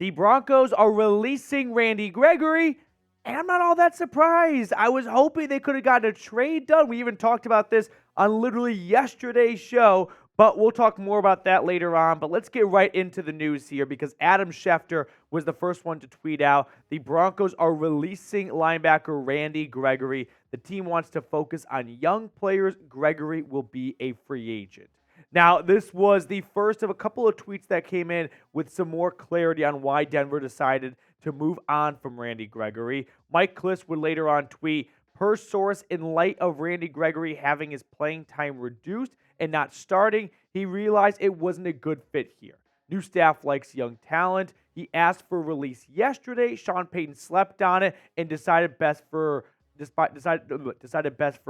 The Broncos are releasing Randy Gregory, and I'm not all that surprised. I was hoping they could have gotten a trade done. We even talked about this on literally yesterday's show, but we'll talk more about that later on. But let's get right into the news here because Adam Schefter was the first one to tweet out the Broncos are releasing linebacker Randy Gregory. The team wants to focus on young players. Gregory will be a free agent. Now, this was the first of a couple of tweets that came in with some more clarity on why Denver decided to move on from Randy Gregory. Mike Kliss would later on tweet, per source, in light of Randy Gregory having his playing time reduced and not starting, he realized it wasn't a good fit here. New staff likes young talent. He asked for release yesterday. Sean Payton slept on it and decided best for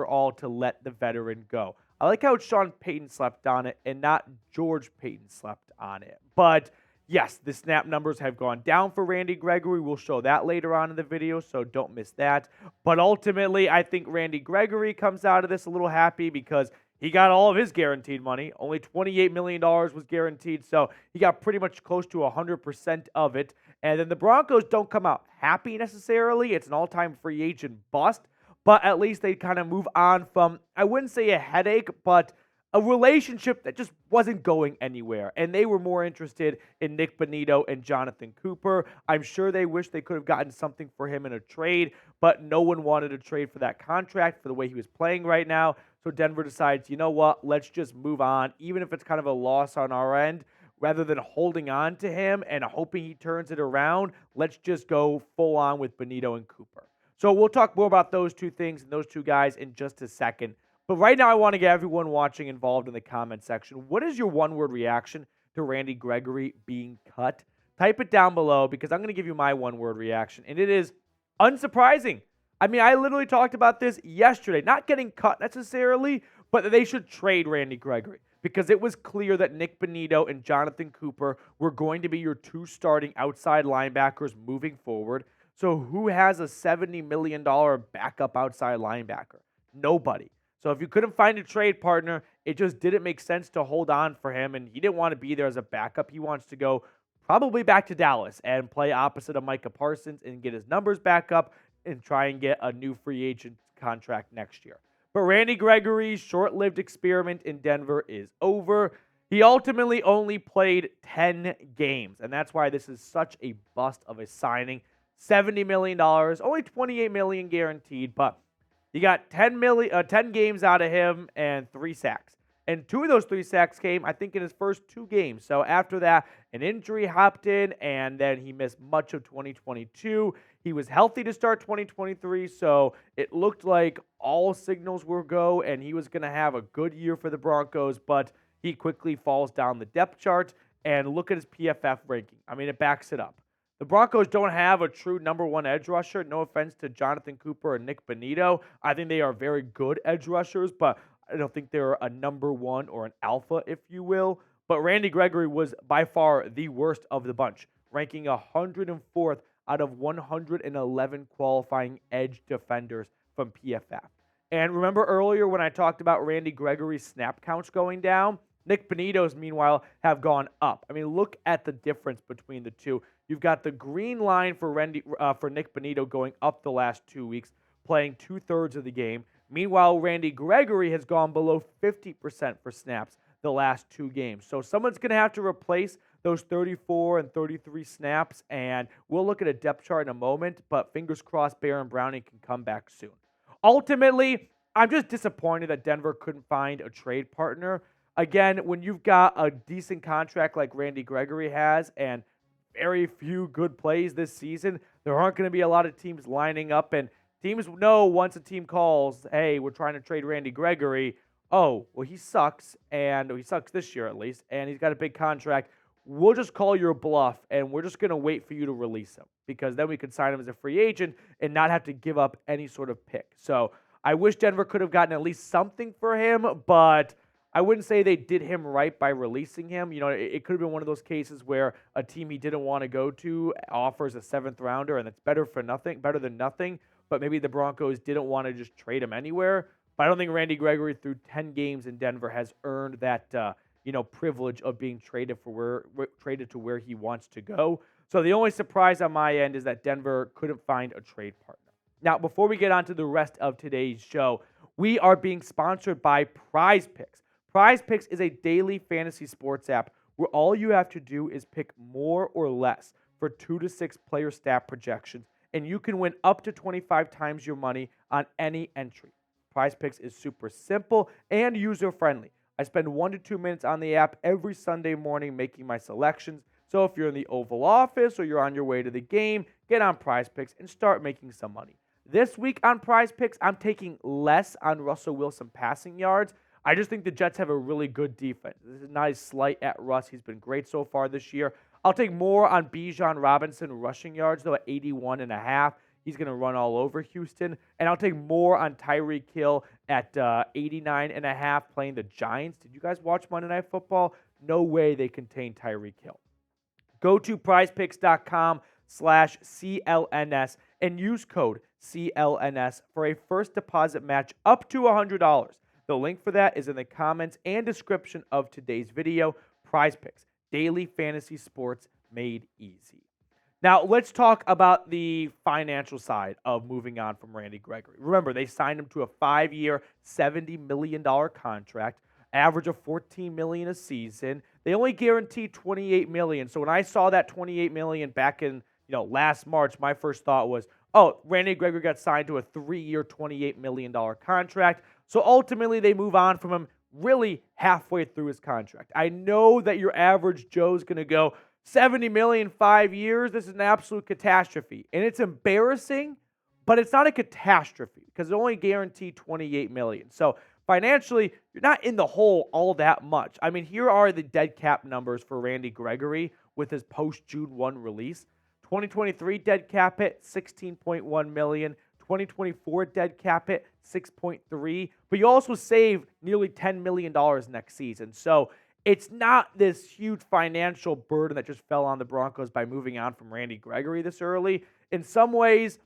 all to let the veteran go. I like how Sean Payton slept on it and not George Paton slept on it. But yes, the snap numbers have gone down for Randy Gregory. We'll show that later on in the video, so don't miss that. But ultimately, I think Randy Gregory comes out of this a little happy because he got all of his guaranteed money. Only $28 million was guaranteed, so he got pretty much close to 100% of it. And then the Broncos don't come out happy necessarily. It's an all-time free agent bust. But at least they kind of move on from, I wouldn't say a headache, but a relationship that just wasn't going anywhere. And they were more interested in Nik Bonitto and Jonathan Cooper. I'm sure they wish they could have gotten something for him in a trade, but no one wanted to trade for that contract for the way he was playing right now. So Denver decides, you know what, let's just move on, even if it's kind of a loss on our end. Rather than holding on to him and hoping he turns it around, let's just go full on with Bonitto and Cooper. So we'll talk more about those two things and those two guys in just a second. But right now I want to get everyone watching involved in the comment section. What is your one-word reaction to Randy Gregory being cut? Type it down below because I'm going to give you my one-word reaction. And it is unsurprising. I mean, I literally talked about this yesterday. Not getting cut necessarily, but they should trade Randy Gregory. Because it was clear that Nik Bonitto and Jonathan Cooper were going to be your two starting outside linebackers moving forward. So who has a $70 million backup outside linebacker? Nobody. So if you couldn't find a trade partner, it just didn't make sense to hold on for him, and he didn't want to be there as a backup. He wants to go probably back to Dallas and play opposite of Micah Parsons and get his numbers back up and try and get a new free agent contract next year. But Randy Gregory's short-lived experiment in Denver is over. He ultimately only played 10 games, and that's why this is such a bust of a signing. $70 million, only $28 million guaranteed, but you got 10 games out of him and 3 sacks. And 2 of those 3 sacks came, I think, in his first 2 games. So after that, an injury hopped in, and then he missed much of 2022. He was healthy to start 2023, so it looked like all signals were go, and he was going to have a good year for the Broncos, but he quickly falls down the depth chart. And look at his PFF ranking. I mean, it backs it up. The Broncos don't have a true number 1 edge rusher. No offense to Jonathan Cooper and Nik Bonitto. I think they are very good edge rushers, but I don't think they're a number 1 or an alpha, if you will. But Randy Gregory was by far the worst of the bunch, ranking 104th out of 111 qualifying edge defenders from PFF. And remember earlier when I talked about Randy Gregory's snap counts going down? Nik Bonitto's, meanwhile, have gone up. I mean, look at the difference between the two. You've got the green line for Nik Bonitto going up the last 2 weeks, playing 2/3 of the game. Meanwhile, Randy Gregory has gone below 50% for snaps the last 2 games. So someone's going to have to replace those 34 and 33 snaps, and we'll look at a depth chart in a moment, but fingers crossed Baron Browning can come back soon. Ultimately, I'm just disappointed that Denver couldn't find a trade partner. Again, when you've got a decent contract like Randy Gregory has and very few good plays this season, there aren't going to be a lot of teams lining up, and teams know once a team calls, hey, we're trying to trade Randy Gregory, oh, well, he sucks, and he sucks this year at least, and he's got a big contract. We'll just call your bluff, and we're just going to wait for you to release him because then we could sign him as a free agent and not have to give up any sort of pick. So I wish Denver could have gotten at least something for him, but I wouldn't say they did him right by releasing him. You know, it could have been one of those cases where a team he didn't want to go to offers a 7th rounder, and it's better than nothing. But maybe the Broncos didn't want to just trade him anywhere. But I don't think Randy Gregory, through 10 games in Denver, has earned that privilege of being traded to where he wants to go. So the only surprise on my end is that Denver couldn't find a trade partner. Now, before we get on to the rest of today's show, we are being sponsored by PrizePicks. PrizePicks is a daily fantasy sports app where all you have to do is pick more or less for 2 to 6 player stat projections, and you can win up to 25 times your money on any entry. PrizePicks is super simple and user-friendly. I spend 1 to 2 minutes on the app every Sunday morning making my selections. So if you're in the Oval Office or you're on your way to the game, get on PrizePicks and start making some money. This week on PrizePicks, I'm taking less on Russell Wilson passing yards. I just think the Jets have a really good defense. This is not a slight at Russ. He's been great so far this year. I'll take more on Bijan Robinson rushing yards, though, at 81.5. He's going to run all over Houston. And I'll take more on Tyreek Hill at 89.5 playing the Giants. Did you guys watch Monday Night Football? No way they contain Tyreek Hill. Go to prizepicks.com/CLNS and use code CLNS for a first deposit match up to $100. The link for that is in the comments and description of today's video. PrizePicks, daily fantasy sports made easy. Now, let's talk about the financial side of moving on from Randy Gregory. Remember, they signed him to a 5-year, $70 million contract, average of $14 million a season. They only guaranteed $28 million. So when I saw that $28 million back in last March, my first thought was, oh, Randy Gregory got signed to a 3-year, $28 million contract. So ultimately, they move on from him really halfway through his contract. I know that your average Joe's going to go, $70 million, 5 years, this is an absolute catastrophe. And it's embarrassing, but it's not a catastrophe because it only guaranteed $28 million. So financially, you're not in the hole all that much. I mean, here are the dead cap numbers for Randy Gregory with his post-June 1 release. 2023 dead cap hit, $16.1 million. 2024 dead cap hit, $6.3. But you also save nearly $10 million next season. So it's not this huge financial burden that just fell on the Broncos by moving on from Randy Gregory this early. In some ways,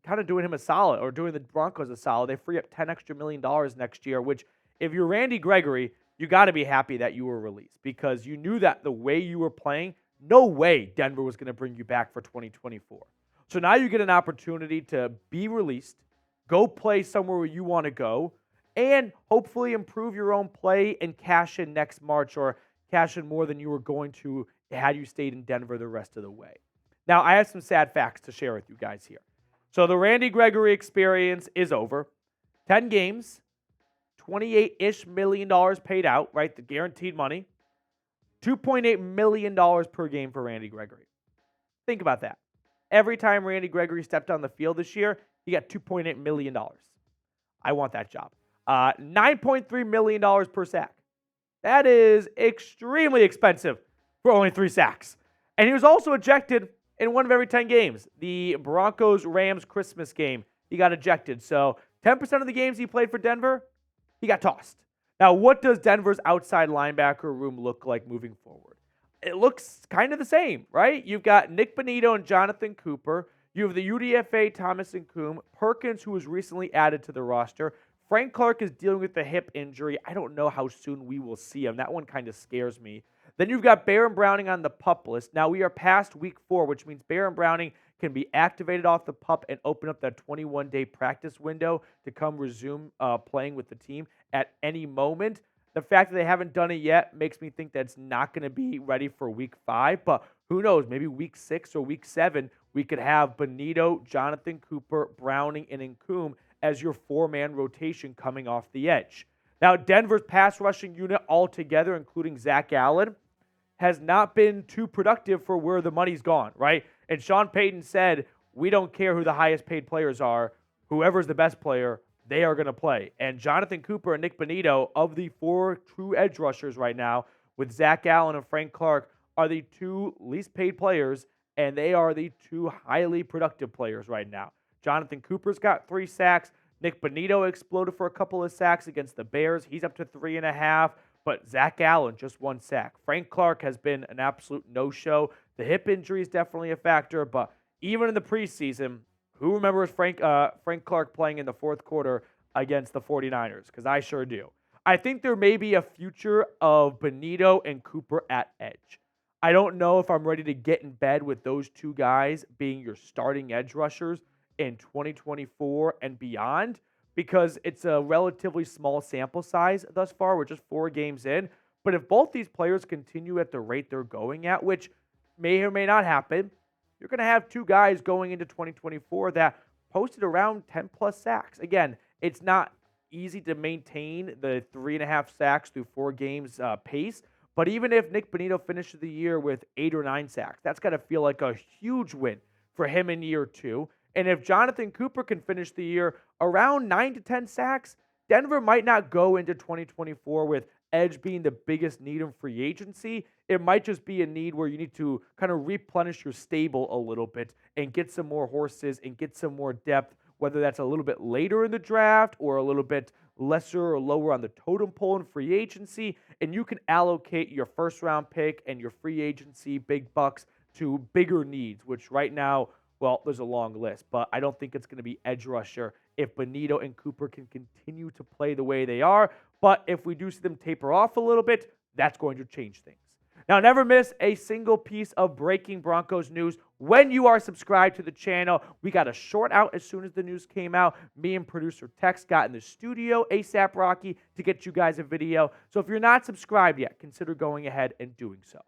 kind of doing him a solid, or doing the Broncos a solid. They free up $10 extra million next year, which if you're Randy Gregory, you got to be happy that you were released because you knew that the way you were playing, no way Denver was going to bring you back for 2024. So now you get an opportunity to be released, go play somewhere where you want to go, and hopefully improve your own play and cash in next March, or cash in more than you were going to had you stayed in Denver the rest of the way. Now, I have some sad facts to share with you guys here. So the Randy Gregory experience is over. 10 games, $28-ish million paid out, right? The guaranteed money. $2.8 million per game for Randy Gregory. Think about that. Every time Randy Gregory stepped on the field this year, he got $2.8 million. I want that job. $9.3 million per sack. That is extremely expensive for only 3 sacks. And he was also ejected in 1 of every 10 games. The Broncos-Rams Christmas game, he got ejected. So 10% of the games he played for Denver, he got tossed. Now, what does Denver's outside linebacker room look like moving forward? It looks kind of the same, right? You've got Nick Bonito and Jonathan Cooper. You have the UDFA Thomas Nkoum, Perkins, who was recently added to the roster. Frank Clark is dealing with a hip injury. I don't know how soon we will see him. That one kind of scares me. Then you've got Baron Browning on the PUP list. Now, we are past week 4, which means Baron Browning can be activated off the PUP and open up that 21-day practice window to come resume playing with the team at any moment. The fact that they haven't done it yet makes me think that it's not going to be ready for week 5, but who knows? Maybe week 6 or week 7, we could have Bonito, Jonathan Cooper, Browning, and Nkoum as your 4-man rotation coming off the edge. Now, Denver's pass rushing unit altogether, including Zach Allen, has not been too productive for where the money's gone, right? And Sean Payton said, we don't care who the highest paid players are. Whoever's the best player, they are going to play. And Jonathan Cooper and Nick Bonito, of the 4 true edge rushers right now, with Zach Allen and Frank Clark, are the 2 least paid players, and they are the 2 highly productive players right now. Jonathan Cooper's got 3 sacks. Nick Bonito exploded for a couple of sacks against the Bears. He's up to 3.5. But Zach Allen, just 1 sack. Frank Clark has been an absolute no-show. The hip injury is definitely a factor, but even in the preseason, who remembers Frank Clark playing in the 4th quarter against the 49ers? Because I sure do. I think there may be a future of Bonito and Cooper at edge. I don't know if I'm ready to get in bed with those two guys being your starting edge rushers in 2024 and beyond because it's a relatively small sample size thus far. We're just 4 games in. But if both these players continue at the rate they're going at, which may or may not happen, you're going to have 2 guys going into 2024 that posted around 10 plus sacks. Again, it's not easy to maintain the 3.5 sacks through 4 games pace. But even if Nick Bonito finishes the year with 8 or 9 sacks, that's got to feel like a huge win for him in year 2. And if Jonathan Cooper can finish the year around 9 to 10 sacks, Denver might not go into 2024 with edge being the biggest need in free agency. It might just be a need where you need to kind of replenish your stable a little bit and get some more horses and get some more depth, whether that's a little bit later in the draft or a little bit lesser or lower on the totem pole in free agency, and you can allocate your first-round pick and your free agency big bucks to bigger needs, which right now, well, there's a long list, but I don't think it's going to be edge rusher if Bonito and Cooper can continue to play the way they are. But if we do see them taper off a little bit, that's going to change things. Now, never miss a single piece of breaking Broncos news when you are subscribed to the channel. We got a short out as soon as the news came out. Me and producer Tex got in the studio, ASAP Rocky, to get you guys a video. So if you're not subscribed yet, consider going ahead and doing so.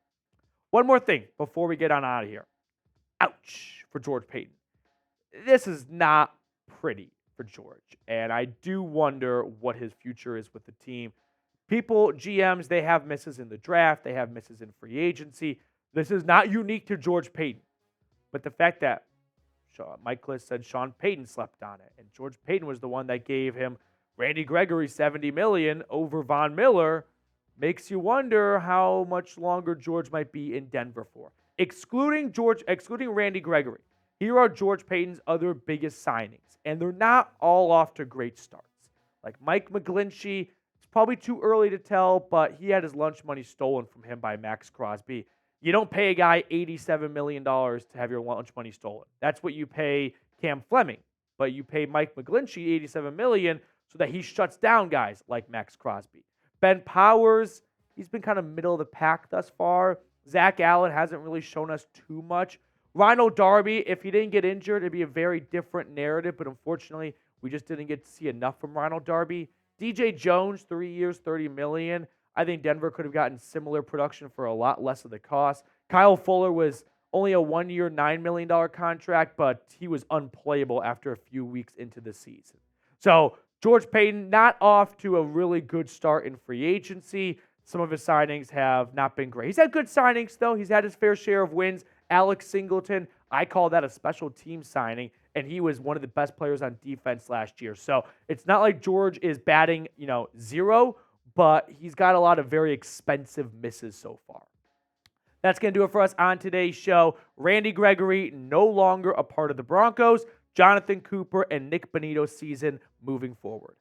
One more thing before we get on out of here. Ouch for George Paton. This is not pretty for George, and I do wonder what his future is with the team. People, GMs, they have misses in the draft. They have misses in free agency. This is not unique to George Paton. But the fact that Mike McGlinchey said Sean Payton slept on it, and George Paton was the one that gave him Randy Gregory $70 million over Von Miller, makes you wonder how much longer George might be in Denver for. Excluding Randy Gregory, here are George Paton's other biggest signings, and they're not all off to great starts. Like Mike McGlinchey, probably too early to tell, but he had his lunch money stolen from him by Max Crosby. You don't pay a guy $87 million to have your lunch money stolen. That's what you pay Cam Fleming. But you pay Mike McGlinchey $87 million so that he shuts down guys like Max Crosby. Ben Powers, he's been kind of middle of the pack thus far. Zach Allen hasn't really shown us too much. Ronald Darby, if he didn't get injured, it'd be a very different narrative, but unfortunately, we just didn't get to see enough from Ronald Darby. DJ Jones, 3 years, $30 million. I think Denver could have gotten similar production for a lot less of the cost. Kyle Fuller was only a 1-year, $9 million contract, but he was unplayable after a few weeks into the season. So George Paton, not off to a really good start in free agency. Some of his signings have not been great. He's had good signings, though. He's had his fair share of wins. Alex Singleton, I call that a special team signing, and he was one of the best players on defense last year. So it's not like George is batting, 0, but he's got a lot of very expensive misses so far. That's going to do it for us on today's show. Randy Gregory no longer a part of the Broncos. Jonathan Cooper and Nick Bonito's season moving forward.